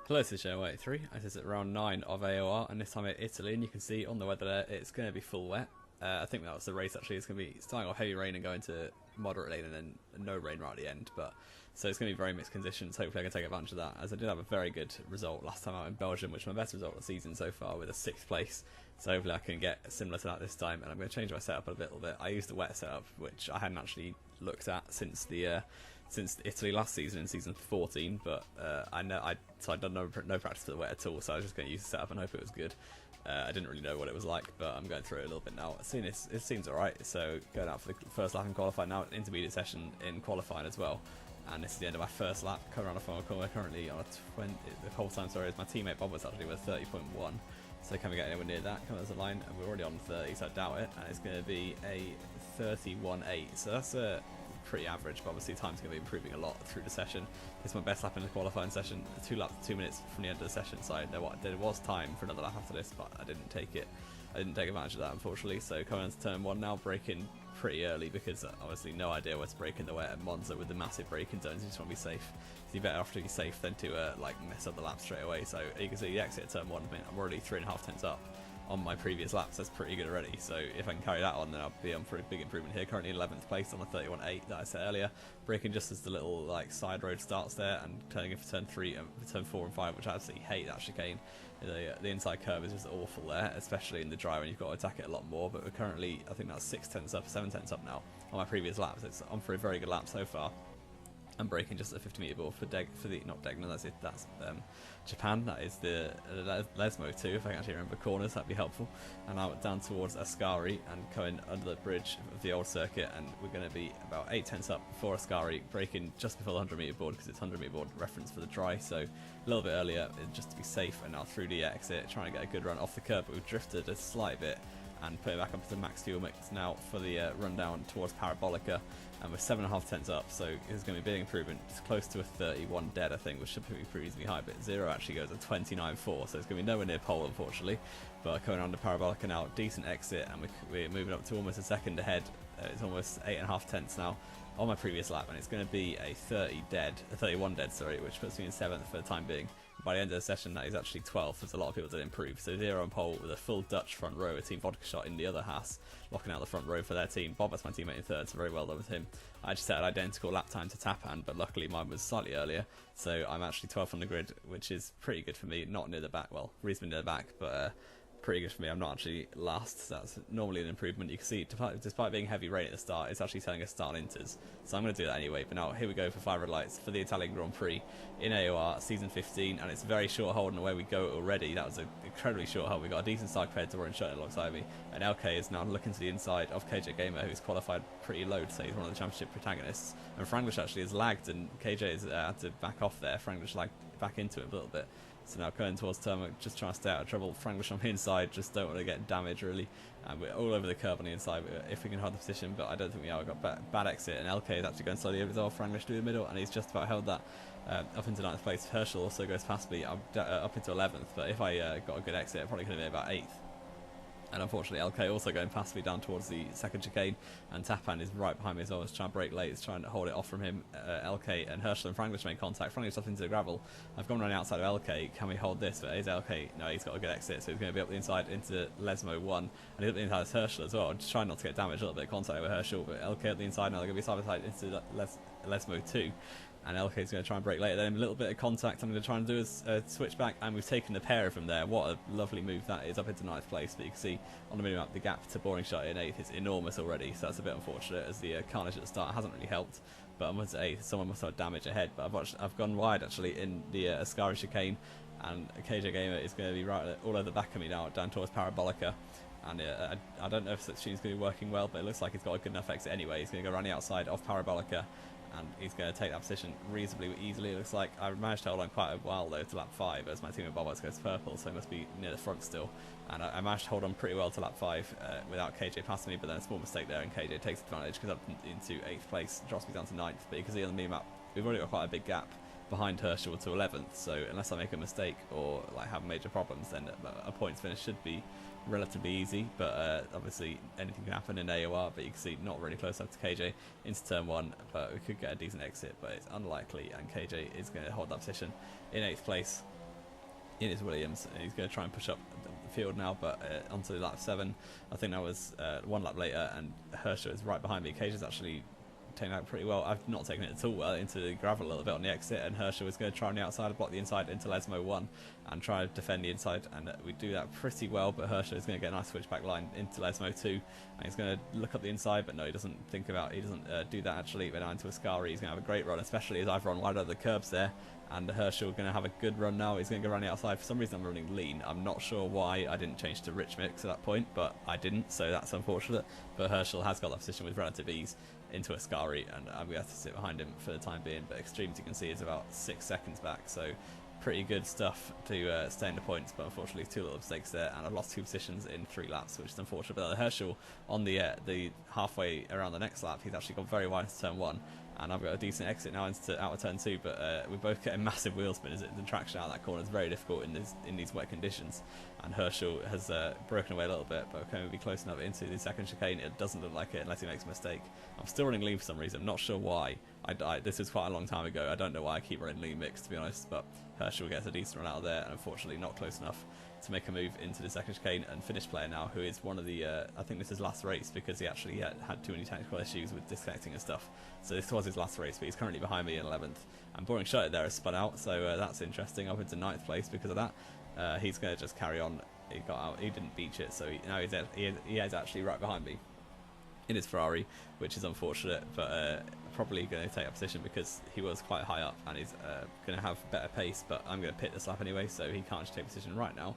Hello, this is Show83. This is at round 9 of AOR, and this time at Italy, and you can see on the weather there, it's going to be full wet. I think that was the race actually. It's going to be starting off heavy rain and going to moderate rain and then no rain right at the end. So it's going to be very mixed conditions. Hopefully I can take advantage of that, as I did have a very good result last time out in Belgium, which is my best result of the season so far, with a 6th place. So hopefully I can get similar to that this time, and I'm going to change my setup a little bit. I used the wet setup, which I hadn't actually looked at since Italy last season in season 14, but so I'd done no practice for the wet at all, so I was just going to use the setup and hope it was good. I didn't really know what it was like, but I'm going through it a little bit now. It seems alright, so going out for the first lap in qualifying now, intermediate session in qualifying as well. And this is the end of my first lap, coming around the final corner, currently on a 20, the whole time, sorry, is my teammate Bob was actually with 30.1, so can we get anywhere near that? Coming as a line, and we're already on 30, so I doubt it, and it's going to be a 31.8, so that's a pretty average, but obviously time's going to be improving a lot through the session. It's my best lap in the qualifying session, 2 minutes from the end of the session, so there was time for another lap after this, but I didn't take advantage of that, unfortunately. So coming into turn 1 now, braking pretty early, because obviously no idea where to brake in the wet at Monza with the massive braking zones. You just want to be safe, so you're better off to be safe than to like mess up the lap straight away. So you can see the exit at turn 1, I'm already 3.5 tenths up on my previous laps. That's pretty good already, so if I can carry that on, then I'll be on for a big improvement here. Currently 11th place on the 31.8 that I said earlier, braking just as the little like side road starts there, and turning in for turn 3 and for turn 4 and 5, which I absolutely hate that chicane. The inside curve is just awful there, especially in the dry when you've got to attack it a lot more, but we're currently, I think that's 6 tenths up, 7 tenths up now on my previous laps. It's on for a very good lap so far. I'm braking just at the 50 metre board for not Degner, that's Japan. That is the Lesmo too, if I can actually remember corners, that'd be helpful. And now down towards Ascari and going under the bridge of the old circuit, and we're going to be about 8 tenths up before Ascari, braking just before the 100 metre board, because it's 100 metre board reference for the dry, so a little bit earlier just to be safe. And now through the exit, trying to get a good run off the curb, but we've drifted a slight bit and put it back up to the max fuel mix now for the run down towards Parabolica, and we're 7.5 tenths up, so it's going to be a big improvement. It's close to a 31 dead, I think, which should be pretty easily high, but 0 actually goes at 29.4, so it's going to be nowhere near pole, unfortunately. But coming around to Parabolica now, decent exit, and we're moving up to almost a second ahead. It's almost 8.5 tenths now on my previous lap, and it's going to be a 31 dead, sorry, which puts me in 7th for the time being. By the end of the session, that is actually 12th, as a lot of people did improve. So 0 on pole with a full Dutch front row, a Team Vodka shot in the other Haas, locking out the front row for their team. Bob, that's my teammate in 3rd, so very well done with him. I actually set an identical lap time to Tapan, but luckily mine was slightly earlier, so I'm actually 12th on the grid, which is pretty good for me. Not near the back, well, reasonably near the back, but pretty good for me. I'm not actually last, so that's normally an improvement. You can see, despite being heavy rain at the start, it's actually telling us start inters, so I'm going to do that anyway. But now here we go for 5 red lights for the Italian Grand Prix in AOR season 15, and it's very short hold, and away we go already. That was an incredibly short hold. We got a decent side compared to Warren Shutton alongside me, and LK is now looking to the inside of KJ Gamer, who's qualified pretty low to say he's one of the championship protagonists, and Franglish actually has lagged, and KJ has had to back off there. Franglish lagged back into it a little bit. So now going towards turn, just trying to stay out of trouble. Franglish on the inside, just don't want to get damage really. And we're all over the curb on the inside if we can hold the position, but I don't think we are. We've got bad exit, and LK is actually going slowly over as well. Franglish through the middle, and he's just about held that up into 9th place. Herschel also goes past me up into 11th, but if I got a good exit, I probably could have been about 8th. And unfortunately LK also going past me down towards the second chicane, and Tapan is right behind me as well. He's trying to brake late, he's trying to hold it off from him. LK and Herschel and Franglish make contact. Franglish up into the gravel. I've gone around the outside of LK. Can we hold this? But is LK? No, he's got a good exit, so he's going to be up the inside into Lesmo 1, and he's up the inside of Herschel as well. I'm just trying not to get damaged, a little bit of contact with Herschel, but LK up the inside now. They're going to be side by side into Lesmo 2. And LK is going to try and brake later. Then a little bit of contact I'm going to try and do is switch back, and we've taken the pair of them there. What a lovely move that is, up into 9th place. But you can see on the minimap the gap to Boring Shot in 8th is enormous already, so that's a bit unfortunate, as the carnage at the start hasn't really helped. But I'm at 8th, someone must have damage ahead, but I've gone wide actually in the Ascari chicane, and KJ Gamer is going to be right all over the back of me now, down towards Parabolica. And I don't know if that machine's going to be working well, but it looks like he's got a good enough exit anyway. He's going to go around the outside of Parabolica, and he's going to take that position reasonably easily. It looks like I managed to hold on quite a while though to lap 5, as my teammate Bob goes purple, so he must be near the front still. And I managed to hold on pretty well to lap 5 without KJ passing me, but then a small mistake there, and KJ takes advantage, goes up into 8th place, drops me down to 9th. But you can see on the map we've already got quite a big gap behind Herschel to 11th, so unless I make a mistake or like have major problems, then a points finish should be relatively easy. But obviously anything can happen in AOR, but you can see not really close up to KJ into turn 1, but we could get a decent exit, but it's unlikely, and KJ is going to hold that position in 8th place. in his Williams. He's going to try and push up the field now, but onto lap 7. I think that was 1 lap later, and Herschel is right behind me. Cage is actually taken out pretty well. I've not taken it at all well into the gravel a little bit on the exit, and Herschel is going to try on the outside, block the inside into Lesmo 1 and try to defend the inside, and we do that pretty well, but Herschel is going to get a nice switchback line into Lesmo 2, and he's going to look up the inside, but no, he doesn't do that actually. But now into Ascari, he's going to have a great run, especially as I've run wide over the curbs there, and Herschel going to have a good run now. He's going to go around the outside. For some reason I'm running lean. I'm not sure why I didn't change to rich mix at that point, but I didn't, so that's unfortunate. But Herschel has got that position with relative ease into Ascari, and I'm going to have to sit behind him for the time being, but Extreme, as you can see, is about 6 seconds back, so pretty good stuff to stay in the points, but unfortunately 2 little mistakes there, and I've lost 2 positions in 3 laps, which is unfortunate. But Herschel on the halfway around the next lap, he's actually gone very wide into turn 1, and I've got a decent exit now into out of turn 2, but we both get a massive wheel spin as the traction out of that corner is very difficult in these wet conditions, and Herschel has broken away a little bit, but can we be close enough into the second chicane? It doesn't look like it unless he makes a mistake. I'm still running lean for some reason. I'm not sure why. This was quite a long time ago. I don't know why I keep running lean mix, to be honest, but Herschel gets a decent run out of there, and unfortunately not close enough to make a move into the second chicane. And Finnish player now, who is one of the I think this is his last race, because he actually had too many technical issues with disconnecting and stuff, so this was his last race, but he's currently behind me in 11th, and Boring Shot there has spun out, so that's interesting, up into 9th place because of that. He's going to just carry on. He got out, he didn't beach it, so now he is actually right behind me in his Ferrari, which is unfortunate, but probably going to take a position because he was quite high up, and he's going to have better pace. But I'm going to pit this lap anyway, so he can't just take a position right now,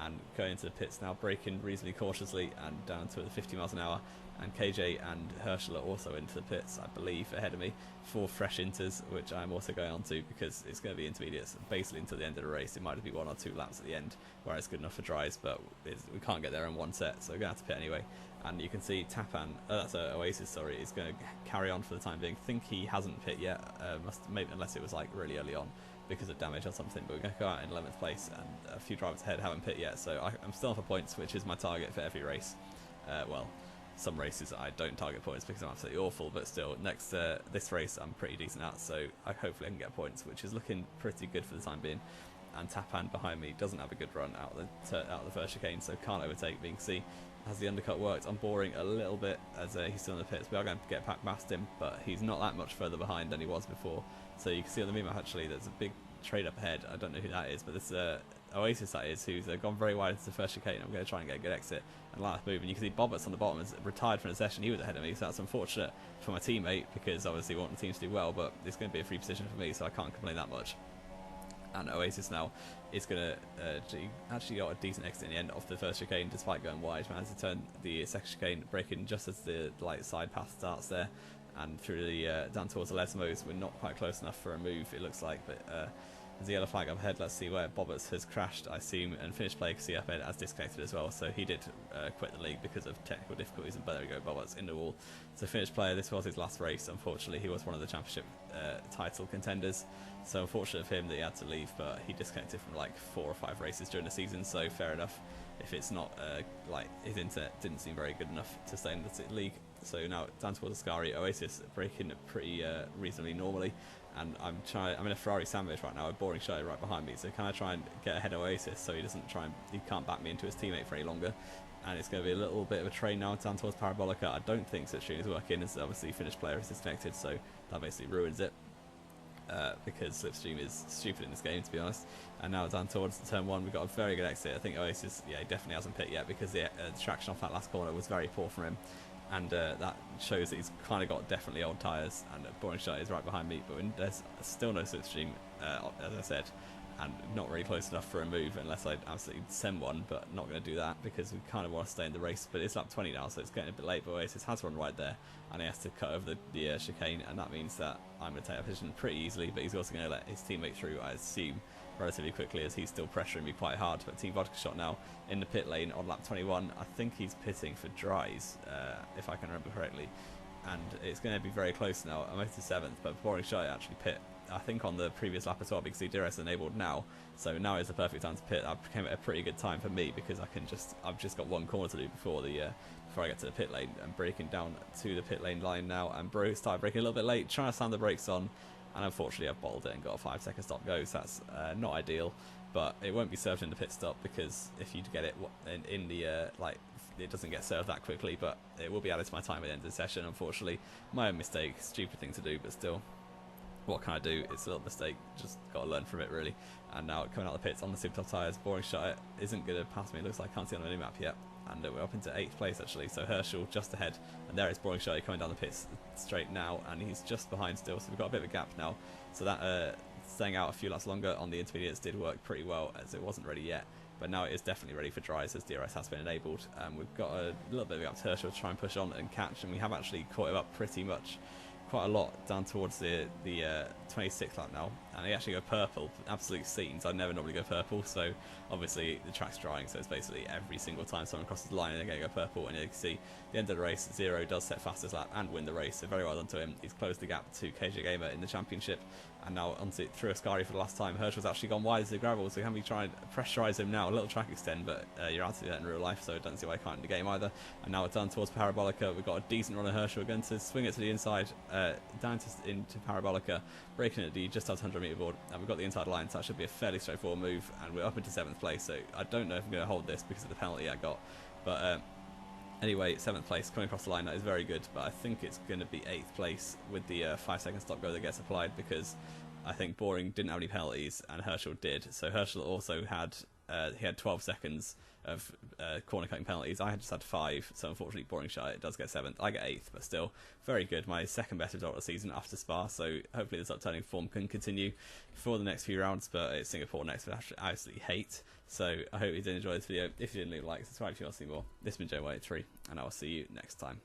and going into the pits now, braking reasonably cautiously and down to the 50 miles an hour. And KJ and Herschel are also into the pits, I believe, ahead of me for fresh inters, which I'm also going on to because it's going to be intermediates basically until the end of the race. It might be 1 or 2 laps at the end where it's good enough for dries, but we can't get there in one set, so we're going to have to pit anyway. And you can see Tapan, that's Oasis, sorry, is going to carry on for the time being. I think he hasn't pit yet, maybe, unless it was like really early on because of damage or something, but we're going to go out in 11th place, and a few drivers ahead haven't pit yet, so I'm still on for points, which is my target for every race. Well, some races I don't target points because I'm absolutely awful, but still, this race I'm pretty decent at, so hopefully I can get points, which is looking pretty good for the time being. And Tapan behind me doesn't have a good run out of the first chicane, so can't overtake me. You can see as the undercut worked, I'm boring a little bit as he's still in the pits. We are going to get past him, but he's not that much further behind than he was before. So you can see on the map actually there's a big trade up ahead. I don't know who that is, but this Oasis that is, who's gone very wide into the first chicane. I'm going to try and get a good exit and last move, and you can see Bobbitts on the bottom has retired from the session. He was ahead of me, so that's unfortunate for my teammate because obviously we want the team to do well, but it's going to be a free position for me, so I can't complain that much. And Oasis now is going to actually got a decent exit in the end of the first chicane despite going wide. Managed to turn the second chicane, braking just as the side path starts there, and through the down towards the Lesmos. We're not quite close enough for a move, it looks like, but there's a yellow flag up ahead. Let's see where Bobbitts has crashed, I assume, and Finnish player see up ahead as disconnected as well, so he did quit the league because of technical difficulties, and there we go, Bobbitts in the wall. So Finnish player, this was his last race. Unfortunately, he was one of the championship title contenders, so unfortunate of him that he had to leave, but he disconnected from like 4 or 5 races during the season, so fair enough if it's not like his internet didn't seem very good enough to stay in the league. So now down towards Ascari, Oasis braking pretty reasonably normally, and I'm in a Ferrari sandwich right now with Boring Shot right behind me, so can I try and get ahead of Oasis so he can't back me into his teammate for any longer. And it's going to be a little bit of a train now down towards Parabolica. I don't think Slipstream is working, as obviously Finnish player is disconnected, so that basically ruins it. Because Slipstream is stupid in this game, to be honest. And now down towards turn 1, we've got a very good exit. I think Oasis, yeah, he definitely hasn't pit yet because the traction off that last corner was very poor from him. And that shows that he's kind of got definitely old tyres, and Boring Shot is right behind me, but there's still no Slipstream, as I said, and not really close enough for a move unless I absolutely send one, but not going to do that because we kind of want to stay in the race. But it's lap 20 now, so it's getting a bit late, but Oasis has run right there, and he has to cut over the chicane, and that means that I'm going to take a position pretty easily, but he's also going to let his teammate through, I assume, relatively quickly, as he's still pressuring me quite hard. But Team Vodka Shot now in the pit lane on lap 21. I think he's pitting for dries, if I can remember correctly, and it's going to be very close now. I'm to 7th, but Boring Shot actually pit, I think, on the previous lap as well, because the DRS is enabled now, so now is the perfect time to pit. That became a pretty good time for me because I've just got one corner to do before I get to the pit lane. I'm braking down to the pit lane line now, and started braking a little bit late, trying to slam the brakes on, and unfortunately I've bottled it and got a 5-second stop go, so that's not ideal. but it won't be served in the pit stop, because if you get it in the like, it doesn't get served that quickly, but it will be added to my time at the end of the session. Unfortunately, my own mistake, stupid thing to do, but still, what can I do? It's a little mistake, just got to learn from it really. And now coming out of the pits on the super top tyres, Boring Shot isn't going to pass me. It looks like I can't see on the mini map yet, and we're up into 8th place actually, so Herschel just ahead, and there is Boring Shot coming down the pits straight now, and he's just behind still, so we've got a bit of a gap now. So that staying out a few laps longer on the intermediates did work pretty well, as it wasn't ready yet, but now it is definitely ready for dries, as DRS has been enabled. We've got a little bit of a gap to Herschel to try and push on and catch, and we have actually caught him up pretty much quite a lot down towards the 26th lap now, and he actually go purple. Absolute scenes. I never normally go purple, so obviously the track's drying, so it's basically every single time someone crosses the line and they're going to go purple. And you can see the end of the race, Zero does set fastest lap and win the race, so very well done to him. He's closed the gap to KJ Gamer in the championship, and now onto through Ascari for the last time. Herschel's actually gone wide as the gravel, so can we try and pressurise him now? A little track extend, but you're out to do that in real life, so I don't see why I can't in the game either. And now we're done towards Parabolica. We've got a decent run of Herschel. We're going to swing it to the inside, down into Parabolica, breaking at the just outside 100 metre board, and we've got the inside line, so that should be a fairly straightforward move, and we're up into 7th place, so I don't know if I'm going to hold this because of the penalty I got, but anyway, 7th place coming across the line, that is very good, but I think it's going to be 8th place with the 5-second stop go that gets applied, because I think Boring didn't have any penalties and Herschel did, so Herschel also had he had 12 seconds of corner cutting penalties. I just had 5, so unfortunately Boring Shot, it does get 7th. I get 8th, but still very good. My second best result of the season after Spa, so hopefully this upturning form can continue for the next few rounds, but it's Singapore next, which I absolutely hate. So I hope you did enjoy this video. If you didn't, leave a like, subscribe if you want to see more. This has been Joe183, and I will see you next time.